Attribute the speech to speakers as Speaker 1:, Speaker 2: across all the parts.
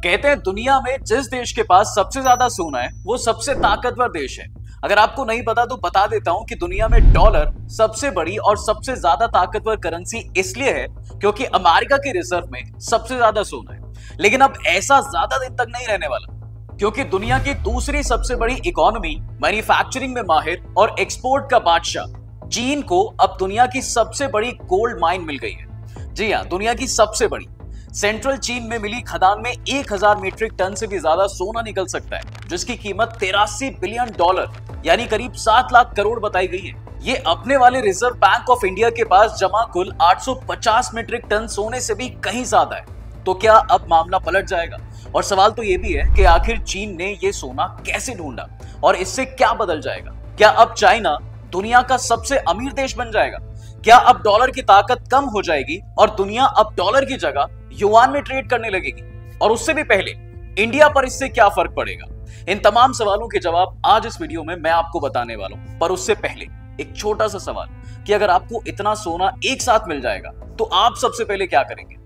Speaker 1: कहते हैं दुनिया में जिस देश के पास सबसे ज्यादा सोना है वो सबसे ताकतवर देश है। अगर आपको नहीं पता तो बता देता हूं कि दुनिया में डॉलर सबसे बड़ी और सबसे ज्यादा ताकतवर करेंसी इसलिए है क्योंकि अमेरिका के रिजर्व में सबसे ज्यादा सोना है। लेकिन अब ऐसा ज्यादा दिन तक नहीं रहने वाला, क्योंकि दुनिया की दूसरी सबसे बड़ी इकोनॉमी, मैन्युफैक्चरिंग में माहिर और एक्सपोर्ट का बादशाह चीन को अब दुनिया की सबसे बड़ी गोल्ड माइन मिल गई है। जी हाँ, दुनिया की सबसे बड़ी। सेंट्रल चीन में मिली खदान में 1000 मीट्रिक टन से भी ज्यादा सोना निकल सकता है, जिसकी कीमत 83 बिलियन डॉलर यानी करीब 7 लाख करोड़ बताई गई है। ये अपने वाले रिजर्व बैंक ऑफ इंडिया के पास जमा कुल 850 मीट्रिक टन सोने से भी कहीं ज्यादा है। तो क्या अब मामला पलट जाएगा? और सवाल तो ये भी है कि आखिर चीन ने ये सोना कैसे ढूंढा और इससे क्या बदल जाएगा? क्या अब चाइना दुनिया का सबसे अमीर देश बन जाएगा? क्या अब डॉलर की ताकत कम हो जाएगी और दुनिया अब डॉलर की जगह युआन में ट्रेड करने लगेगी? और उससे भी पहले इंडिया पर इससे क्या फर्क पड़ेगा? इन तमाम सवालों के जवाब आज इस वीडियो में मैं आपको बताने वाला हूं। पर उससे पहले एक छोटा सा सवाल कि अगर आपको इतना सोना एक साथ मिल जाएगा तो आप सबसे पहले क्या करेंगे?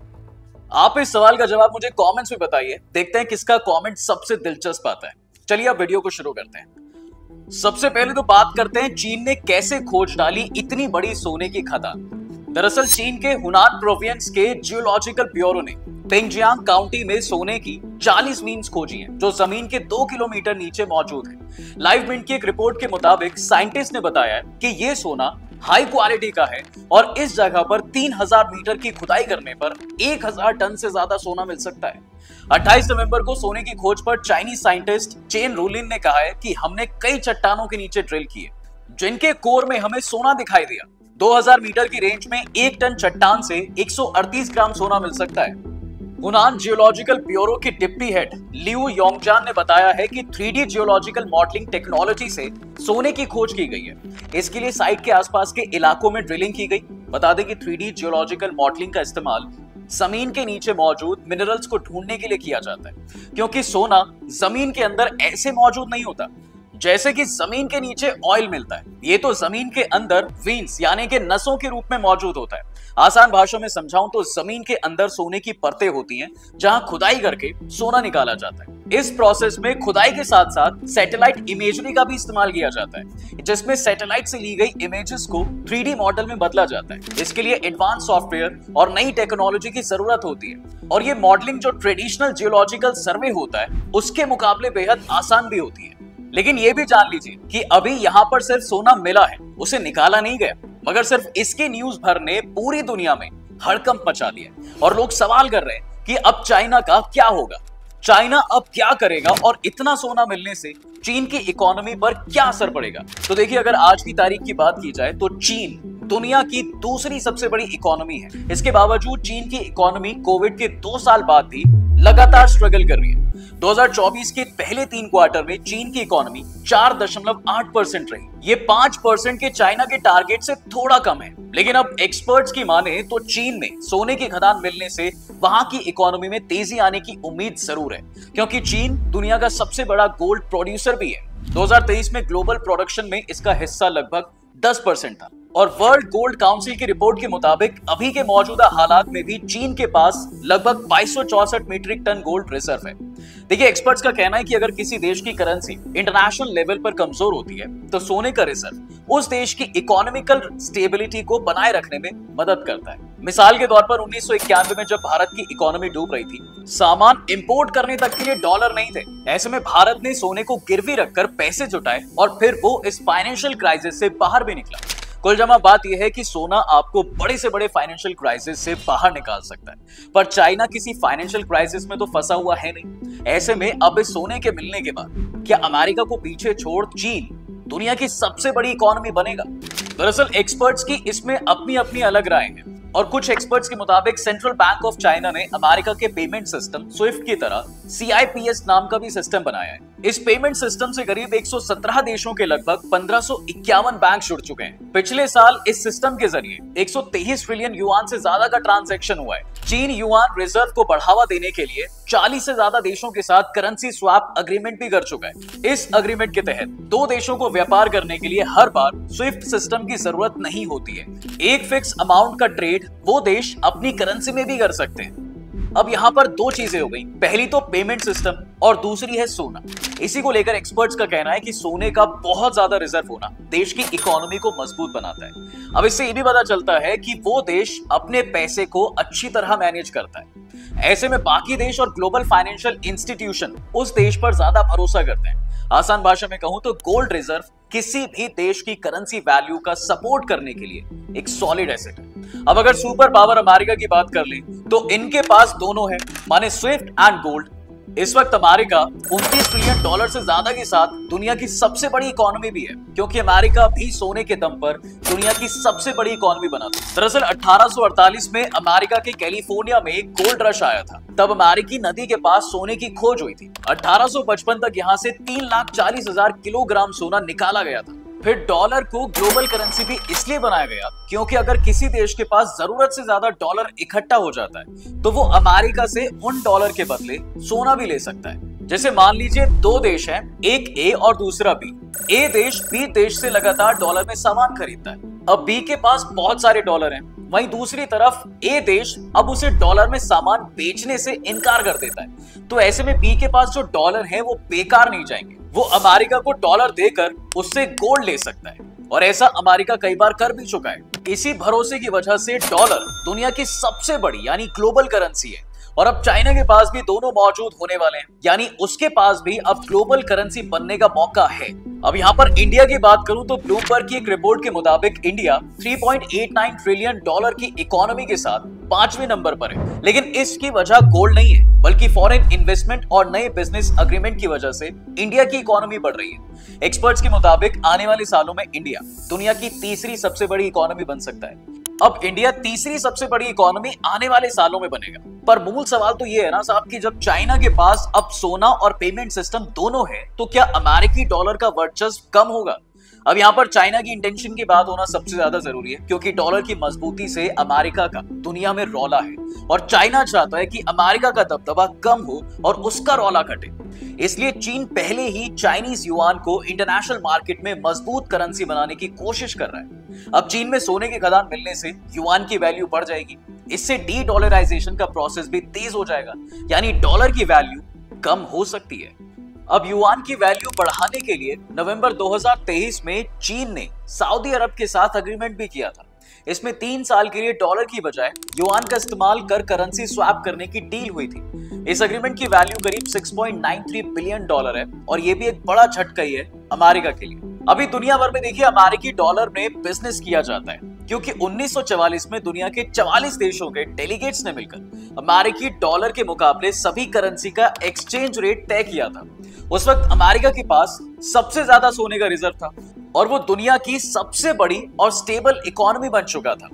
Speaker 1: आप इस सवाल का जवाब मुझे कमेंट्स में बताइए। देखते हैं किसका कमेंट सबसे दिलचस्प आता है। चलिए अब वीडियो को शुरू करते हैं। सबसे पहले तो बात करते हैं चीन ने कैसे खोज डाली इतनी बड़ी सोने की खदान। दरअसल चीन के हुनान प्रोविंस के जियोलॉजिकल ब्यूरो ने पेंगजियांग काउंटी में सोने की 40 मीन्स खोजी हैं, जो जमीन के 2 किलोमीटर नीचे मौजूद है। लाइव मिंट की एक रिपोर्ट के मुताबिक साइंटिस्ट ने बताया कि यह सोना हाई क्वालिटी का है और इस जगह पर 3000 मीटर की खुदाई करने पर 1000 टन से ज्यादा सोना मिल सकता है। 28 नवंबर को सोने की खोज पर चाइनीज साइंटिस्ट चेन रूलिन ने कहा है कि हमने कई चट्टानों के नीचे ड्रिल किए जिनके कोर में हमें सोना दिखाई दिया। 2000 मीटर की रेंज में 1 टन चट्टान से 138 ग्राम सोना मिल सकता है। हुनान जियोलॉजिकल ब्यूरो के डिप्टी हेड लियू योंगजान ने बताया है कि 3D जियोलॉजिकल मॉडलिंग टेक्नोलॉजी से सोने की खोज की गई है। इसके लिए साइट के आसपास के इलाकों में ड्रिलिंग की गई। बता दें कि 3D जियोलॉजिकल मॉडलिंग का इस्तेमाल जमीन के नीचे मौजूद मिनरल्स को ढूंढने के लिए किया जाता है, क्योंकि सोना जमीन के अंदर ऐसे मौजूद नहीं होता जैसे कि जमीन के नीचे ऑयल मिलता है। ये तो जमीन के अंदर वेन्स यानी कि नसों के रूप में मौजूद होता है। आसान भाषा में समझाऊं तो जमीन के अंदर सोने की परतें होती हैं जहां खुदाई करके सोना निकाला जाता है। इस प्रोसेस में खुदाई के साथ साथ सैटेलाइट इमेजरी का भी इस्तेमाल किया जाता है, जिसमें सैटेलाइट से ली गई इमेजेस को 3D मॉडल में बदला जाता है। इसके लिए एडवांस सॉफ्टवेयर और नई टेक्नोलॉजी की जरूरत होती है और ये मॉडलिंग जो ट्रेडिशनल जियोलॉजिकल सर्वे होता है उसके मुकाबले बेहद आसान भी होती है। लेकिन ये भी जान लीजिए कि अभी यहाँ पर सिर्फ सोना मिला है, उसे निकाला नहीं गया, मगर सिर्फ इसके न्यूज भर ने पूरी दुनिया में हड़कंप मचा दिया और लोग सवाल कर रहे हैं कि अब चाइना का क्या होगा? चाइना अब क्या करेगा और इतना सोना मिलने से चीन की इकोनॉमी पर क्या असर पड़ेगा? तो देखिए, अगर आज की तारीख की बात की जाए तो चीन दुनिया की दूसरी सबसे बड़ी इकोनॉमी है। इसके बावजूद चीन की इकोनॉमी कोविड के 2 साल बाद भी लगातार स्ट्रगल कर रही है। 2024 के पहले 3 क्वार्टर में चीन की इकोनॉमी 4.8% रही। ये 5% के चाइना के टारगेट से थोड़ा कम है। लेकिन अब एक्सपर्ट्स की माने तो चीन में सोने की खदान मिलने से वहां की इकोनॉमी में तेजी आने की उम्मीद जरूर है, क्योंकि चीन दुनिया का सबसे बड़ा गोल्ड प्रोड्यूसर भी है। 2023 में ग्लोबल प्रोडक्शन में इसका हिस्सा लगभग 10% था और वर्ल्ड गोल्ड काउंसिल की रिपोर्ट के मुताबिक अभी के मौजूदा हालात में भी चीन के पास लगभग 2264 मीट्रिक टन गोल्ड रिजर्व है। देखिए, एक्सपर्ट्स का कहना है कि अगर किसी देश की करेंसी इंटरनेशनल लेवल पर कमजोर होती है तो सोने का रिजर्व उस देश की इकोनॉमिकल स्टेबिलिटी को बनाए रखने में मदद करता है। मिसाल के तौर पर 1991 में जब भारत की इकोनॉमी डूब रही थी, सामान इंपोर्ट करने तक के लिए डॉलर नहीं थे। ऐसे में भारत ने सोने को गिरवी रखकर पैसे जुटाए और फिर वो इस फाइनेंशियल क्राइसिस से बाहर भी निकला। कुल जमा बात यह है कि सोना आपको बड़े से बड़े फाइनेंशियल क्राइसिस से बाहर निकाल सकता है, पर चाइना किसी फाइनेंशियल क्राइसिस में तो फंसा हुआ है नहीं। ऐसे में अब इस सोने के मिलने के बाद क्या अमेरिका को पीछे छोड़ चीन दुनिया की सबसे बड़ी इकोनॉमी बनेगा? दरअसल एक्सपर्ट्स की इसमें अपनी अपनी अलग राय है और कुछ एक्सपर्ट्स के मुताबिक सेंट्रल बैंक ऑफ चाइना ने अमेरिका के पेमेंट सिस्टम स्विफ्ट की तरह CIPS नाम का भी सिस्टम बनाया है। इस पेमेंट सिस्टम से करीब 117 देशों के लगभग 1551 बैंक जुड़ चुके हैं। पिछले साल इस सिस्टम के जरिए 123 ट्रिलियन युआन से ज्यादा का ट्रांजैक्शन हुआ है। चीन युआन रिजर्व को बढ़ावा देने के लिए 40 से ज्यादा देशों के साथ करेंसी स्वैप अग्रीमेंट भी कर चुका है। इस अग्रीमेंट के तहत 2 देशों को व्यापार करने के लिए हर बार स्विफ्ट सिस्टम की जरूरत नहीं होती है। एक फिक्स अमाउंट का ट्रेड वो देश अपनी करेंसी में भी कर सकते हैं। अब यहाँ पर दो चीजें हो गई, पहली तो पेमेंट सिस्टम और दूसरी है सोना। इसी को लेकर एक्सपर्ट्स का कहना है कि सोने का बहुत ज्यादा रिजर्व होना देश की इकोनॉमी को मजबूत बनाता है। अब इससे ये भी पता चलता है कि वो देश अपने पैसे को अच्छी तरह मैनेज करता है। ऐसे में बाकी देश और ग्लोबल फाइनेंशियल इंस्टीट्यूशन उस देश पर ज्यादा भरोसा करते हैं। आसान भाषा में कहूं तो गोल्ड रिजर्व किसी भी देश की करेंसी वैल्यू का सपोर्ट करने के लिए एक सॉलिड एसेट है। अब अगर सुपर पावर अमेरिका की बात कर लें तो इनके पास दोनों है, माने स्विफ्ट एंड गोल्ड। इस वक्त अमेरिका $29 ट्रिलियन से ज्यादा के साथ दुनिया की सबसे बड़ी इकोनॉमी भी है, क्योंकि अमेरिका भी सोने के दम पर दुनिया की सबसे बड़ी इकोनॉमी बना था। दरअसल 1848 में अमेरिका के कैलिफोर्निया में गोल्ड रश आया था। तब अमेरिकी नदी के पास सोने की खोज हुई थी। 1855 तक यहाँ से 3,40,000 किलोग्राम सोना निकाला गया था। फिर डॉलर को ग्लोबल करेंसी भी इसलिए बनाया गया क्योंकि अगर किसी देश के पास जरूरत से ज्यादा डॉलर इकट्ठा हो जाता है तो वो अमेरिका से उन डॉलर के बदले सोना भी ले सकता है। जैसे मान लीजिए दो देश हैं, एक ए और दूसरा बी। ए देश बी देश से लगातार डॉलर में सामान खरीदता है। अब बी के पास बहुत सारे डॉलर हैं, वहीं दूसरी तरफ ए देश अब उसे डॉलर में सामान बेचने से इनकार कर देता है। तो ऐसे में बी के पास जो डॉलर है वो बेकार नहीं जाएंगे, वो अमेरिका को डॉलर देकर उससे गोल्ड ले सकता है। और ऐसा अमेरिका कई बार कर भी चुका है। इसी भरोसे की वजह से डॉलर दुनिया की सबसे बड़ी यानी ग्लोबल करेंसी है। और अब चाइना के पास भी दोनों मौजूद होने वाले हैं, यानी उसके पास भी अब ग्लोबल करेंसी बनने का मौका है। अब यहाँ पर इंडिया की बात करूं तो ब्लूमबर्ग की एक रिपोर्ट के मुताबिक इंडिया $3.89 ट्रिलियन की इकोनॉमी के साथ 5वें नंबर पर है। लेकिन इसकी वजह गोल्ड नहीं है, बल्कि फॉरेन इन्वेस्टमेंट और नए बिजनेस अग्रीमेंट की वजह से इंडिया की इकोनॉमी बढ़ रही है। एक्सपर्ट्स के मुताबिक आने वाले सालों में इंडिया दुनिया की तीसरी सबसे बड़ी इकोनॉमी बन सकता है। अब इंडिया तीसरी सबसे बड़ी इकोनॉमी आने वाले सालों में बनेगा। पर मूल सवाल तो ये है ना साहब कि जब चाइना के पास अब सोना और पेमेंट सिस्टम दोनों है तो क्या अमेरिकी डॉलर का वर्चस्व कम होगा? अब यहाँ पर चाइना की इंटेंशन की बात होना सबसे ज्यादा जरूरी है, क्योंकि डॉलर की मजबूती से अमेरिका का दुनिया में रौला है और चाइना चाहता है कि अमेरिका का दबदबा कम हो और उसका रौला घटे। इसलिए चीन पहले ही चाइनीज युआन को इंटरनेशनल मार्केट में मजबूत करेंसी बनाने की कोशिश कर रहा है। अब चीन में सोने की खदान मिलने से युआन की वैल्यू बढ़ जाएगी। इससे डी डॉलराइजेशन का प्रोसेस भी तेज हो जाएगा, यानी डॉलर की वैल्यू कम हो सकती है। अब युआन की वैल्यू बढ़ाने के लिए नवंबर 2023 में चीन ने सऊदी अरब के साथ एग्रीमेंट भी किया था। इसमें 3 साल के लिए डॉलर की बजाय युआन का इस्तेमाल कर करेंसी स्वैप करने की डील हुई थी। इस एग्रीमेंट की वैल्यू करीब $6.93 बिलियन है और ये भी एक बड़ा झटका ही है अमेरिका के लिए। अभी दुनिया भर में देखिए अमेरिकी डॉलर में बिजनेस किया जाता है, क्योंकि 1944 में दुनिया के 44 देशों के डेलीगेट्स ने मिलकर अमेरिकी डॉलर के मुकाबले सभी करेंसी का एक्सचेंज रेट तय किया था। उस वक्त अमेरिका के पास सबसे ज्यादा सोने का रिजर्व था और वो दुनिया की सबसे बड़ी और स्टेबल इकोनॉमी बन चुका था।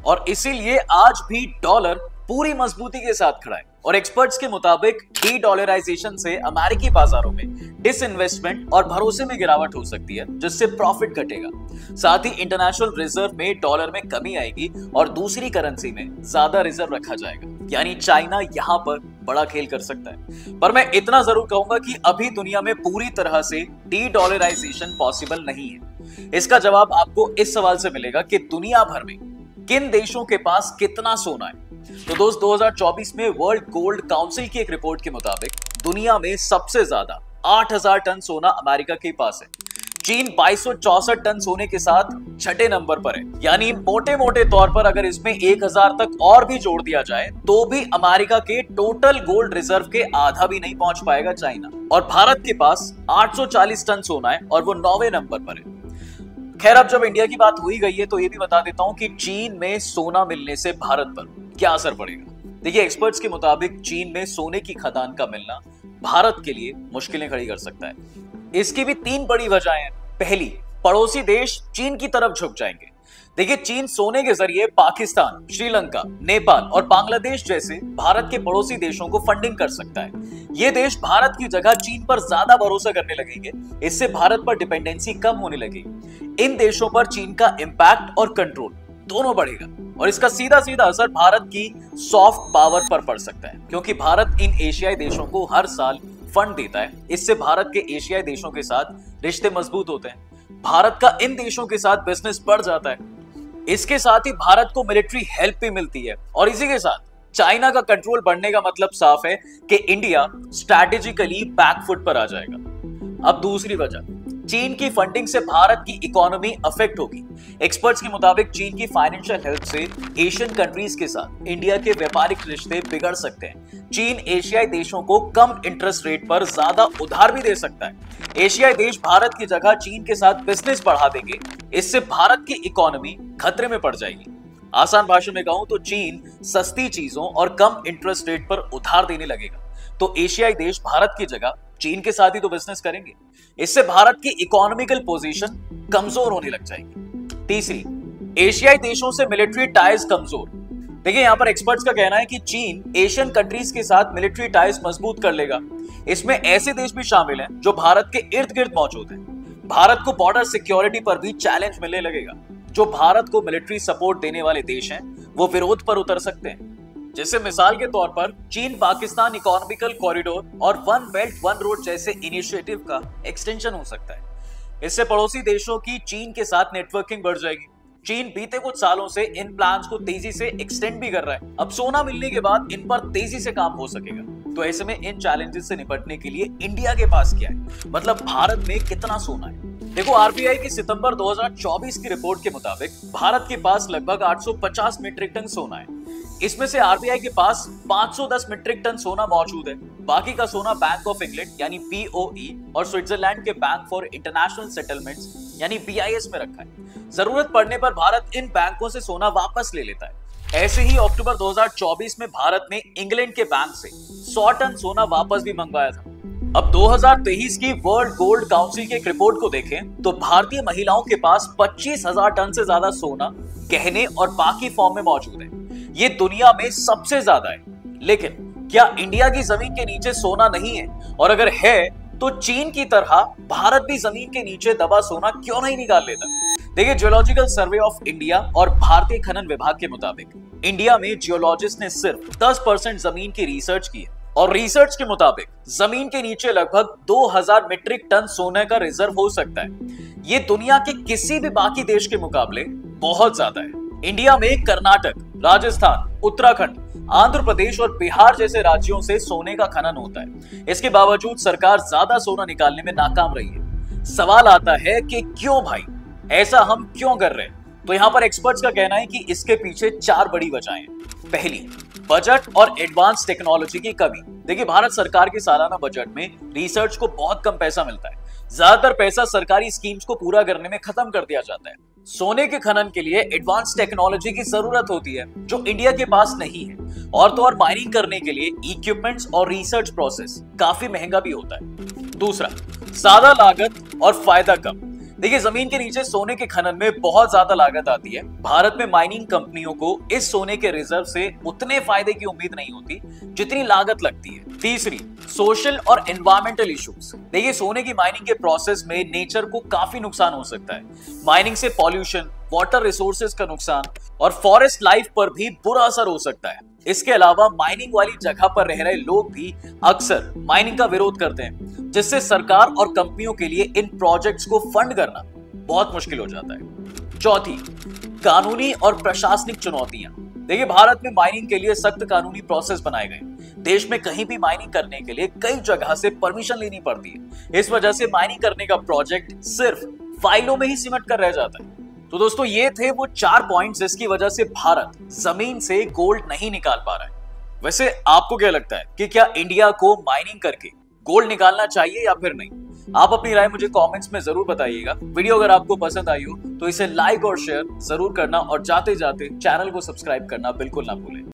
Speaker 1: और इसीलिए आज भी डॉलर पूरी मजबूती के साथ खड़ा है। और एक्सपर्ट्स के मुताबिक डी डॉलराइजेशन से अमेरिकी बाजारों में डिसइन्वेस्टमेंट और भरोसे में गिरावट हो सकती है, जिससे प्रॉफिट घटेगा। साथ ही इंटरनेशनल रिजर्व में डॉलर में कमी आएगी और दूसरी करेंसी में ज्यादा रिजर्व रखा जाएगा, यानी चाइना यहाँ पर बड़ा खेल कर सकता है। पर मैं इतना जरूर कहूंगा कि अभी दुनिया में पूरी तरह से डी डॉलराइजेशन पॉसिबल नहीं है। इसका जवाब आपको इस सवाल से मिलेगा कि दुनिया भर में किन देशों के पास कितना सोना है। तो दोस्त 2024 में वर्ल्ड गोल्ड काउंसिल की एक रिपोर्ट के मुताबिक दुनिया में सबसे ज्यादा 8,000 टन सोना अमेरिका के पास है। चीन 2264 टन सोने के साथ छठे नंबर पर है, यानी मोटे मोटे तौर पर अगर इसमें 1000 तक और भी जोड़ दिया जाए तो भी अमेरिका के टोटल गोल्ड रिजर्व के आधा भी नहीं पहुंच पाएगा चाइना। और भारत के पास 840 टन सोना है और वो 9वें नंबर पर है। खैर, अब जब इंडिया की बात हुई गई है तो ये भी बता देता हूं कि चीन में सोना मिलने से भारत पर क्या असर पड़ेगा। देखिए, एक्सपर्ट्स के मुताबिक चीन में सोने की खदान का मिलना भारत के लिए मुश्किलें खड़ी कर सकता है। इसकी भी 3 बड़ी वजहें हैं। पहली, पड़ोसी देश चीन की तरफ झुक जाएंगे। देखिए, चीन सोने के जरिए पाकिस्तान, श्रीलंका, नेपाल और बांग्लादेश जैसे भारत के पड़ोसी देशों को फंडिंग कर सकता है। ये देश भारत की जगह चीन पर ज्यादा भरोसा करने लगेंगे। इससे भारत पर डिपेंडेंसी कम होने लगेगी। इन देशों पर चीन का इंपैक्ट और कंट्रोल दोनों बढ़ेगा और इसका सीधा सीधा असर भारत की सॉफ्ट पावर पर पड़ सकता है, क्योंकि भारत इन एशियाई देशों को हर साल फंड देता है। इससे भारत के एशियाई देशों के साथ रिश्ते मजबूत होते हैं। भारत का इन देशों के साथ बिजनेस बढ़ जाता है। इसके साथ ही भारत को मिलिट्री हेल्प भी मिलती है और इसी के साथ चाइना का कंट्रोल बढ़ने का मतलब साफ है कि इंडिया स्ट्रैटेजिकली बैकफुट पर आ जाएगा। अब दूसरी वजह, चीन की फंडिंग से भारत की इकोनॉमी अफेक्ट होगी। एक्सपर्ट्स के मुताबिक चीन की फाइनेंशियल हेल्प से एशियन कंट्रीज के साथ इंडिया के व्यापारिक रिश्ते बिगड़ सकते हैं। चीन एशियाई देशों को कम इंटरेस्ट रेट पर ज्यादा उधार भी दे सकता है। एशियाई देश भारत की जगह चीन के साथ बिजनेस बढ़ा देंगे, इससे भारत की इकोनॉमी खतरे में पड़ जाएगी। आसान भाषा में कहूं तो चीन सस्ती चीजों और कम इंटरेस्ट रेट पर उधार देने लगेगा, तो एशियाई देश भारत की जगह चीन के साथ ही तो बिजनेस करेंगे। इससे भारत की इकोनॉमिकल पोजीशन कमजोर होने लग जाएगी। तीसरी, एशियाई देशों से मिलिट्री टाइज कमजोर। देखिए, यहां पर एक्सपर्ट्स का कहना है कि चीन एशियन कंट्रीज के साथ मिलिट्री टाइज मजबूत कर लेगा। इसमें ऐसे देश भी शामिल हैं जो भारत के इर्द गिर्द मौजूद हैं। भारत को बॉर्डर सिक्योरिटी पर भी चैलेंज मिलने लगेगा। जो भारत को मिलिट्री सपोर्ट देने वाले देश हैं वो विरोध पर उतर सकते हैं। जैसे मिसाल के तौर पर चीन पाकिस्तान इकोनॉमिकल कॉरिडोर और वन बेल्ट वन रोड जैसे इनिशिएटिव का एक्सटेंशन हो सकता है। इससे पड़ोसी देशों की चीन के साथ नेटवर्किंग बढ़ जाएगी। चीन बीते कुछ सालों से इन प्लान्स को तेजी से एक्सटेंड भी कर रहा है। अब सोना मिलने के बाद इन पर तेजी से काम हो सकेगा। तो ऐसे में इन चैलेंजेस से निपटने के लिए इंडिया के पास क्या है, मतलब भारत में कितना सोना है। देखो, आरबीआई की सितंबर 2024 की रिपोर्ट के मुताबिक भारत के पास लगभग 850 मीट्रिक टन सोना है। इसमें से आरबीआई के पास 510 मीट्रिक टन सोना मौजूद है। बाकी का सोना बैंक ऑफ इंग्लैंड यानी पीओई और स्विट्जरलैंड के बैंक फॉर इंटरनेशनल सेटलमेंट्स यानी बीआईएस में रखा है। जरूरत पड़ने पर भारत इन बैंकों से सोना वापस ले लेता है। ऐसे ही अक्टूबर 2024 में भारत ने इंग्लैंड के बैंक से 100 टन सोना वापस भी मंगवाया था। अब 2023 की वर्ल्ड गोल्ड काउंसिल की एक रिपोर्ट को देखें तो भारतीय महिलाओं के पास 25,000 टन से ज्यादा सोना गहने और बाकी फॉर्म में मौजूद है। ये दुनिया में सबसे ज्यादा है। लेकिन क्या इंडिया की जमीन के नीचे सोना नहीं है? और अगर है तो चीन की तरह भारत भी जमीन के नीचे दबा सोना क्यों नहीं निकाल लेता? देखिए, जियोलॉजिकल सर्वे ऑफ इंडिया और भारतीय खनन विभाग के मुताबिक इंडिया में जियोलॉजिस्ट ने सिर्फ 10% जमीन की रिसर्च की है और रिसर्च के मुताबिक जमीन के नीचे लगभग 2000 मीट्रिक टन सोने का रिजर्व हो सकता है। ये दुनिया के किसी भी बाकी देश के मुकाबले बहुत ज्यादा है। इंडिया में कर्नाटक, राजस्थान, उत्तराखंड, आंध्र प्रदेश और बिहार जैसे राज्यों से सोने का खनन होता है। इसके बावजूद सरकार ज्यादा सोना निकालने में नाकाम रही है। सवाल आता है कि क्यों भाई, ऐसा हम क्यों कर रहे हैं? तो यहाँ पर एक्सपर्ट्स का कहना है कि इसके पीछे 4 बड़ी वजहें हैं। पहली, बजट और एडवांस टेक्नोलॉजी की कमी। देखिए, भारत सरकार के सालाना बजट में रिसर्च को बहुत कम पैसा मिलता है। ज्यादातर पैसा सरकारी स्कीम्स को पूरा करने में खत्म कर दिया जाता है। सोने के खनन के लिए एडवांस टेक्नोलॉजी की जरूरत होती है जो इंडिया के पास नहीं है। और तो और माइनिंग करने के लिए इक्विपमेंट्स और रिसर्च प्रोसेस काफी महंगा भी होता है। दूसरा, ज्यादा लागत और फायदा कम। देखिए, जमीन के नीचे सोने के खनन में बहुत ज्यादा लागत आती है। भारत में माइनिंग कंपनियों को इस सोने के रिजर्व से उतने फायदे की उम्मीद नहीं होती जितनी लागत लगती है। तीसरी, सोशल और एनवायरमेंटल इश्यूज। देखिए, सोने की माइनिंग के प्रोसेस में नेचर को काफी नुकसान हो सकता है। माइनिंग से पॉल्यूशन, वाटर रिसोर्सेज का नुकसान और फॉरेस्ट लाइफ पर भी बुरा असर हो सकता है। इसके अलावा माइनिंग वाली जगह पर रह रहे लोग भी अक्सर माइनिंग का विरोध करते हैं, जिससे सरकार और कंपनियों के लिए इन प्रोजेक्ट्स को फंड करना बहुत मुश्किल हो जाता है। चौथी, कानूनी और प्रशासनिक चुनौतियां। देखिए, भारत में माइनिंग के लिए सख्त कानूनी प्रोसेस बनाए गए। देश में कहीं भी माइनिंग करने के लिए कई जगह से परमिशन लेनी पड़ती है। इस वजह से माइनिंग करने का प्रोजेक्ट सिर्फ फाइलों में ही सिमट कर रह जाता है। तो दोस्तों, ये थे वो 4 पॉइंट्स जिसकी वजह से भारत जमीन से गोल्ड नहीं निकाल पा रहा है। वैसे आपको क्या लगता है कि क्या इंडिया को माइनिंग करके गोल्ड निकालना चाहिए या फिर नहीं? आप अपनी राय मुझे कमेंट्स में जरूर बताइएगा। वीडियो अगर आपको पसंद आई हो तो इसे लाइक और शेयर जरूर करना और जाते जाते चैनल को सब्सक्राइब करना बिल्कुल ना भूलें।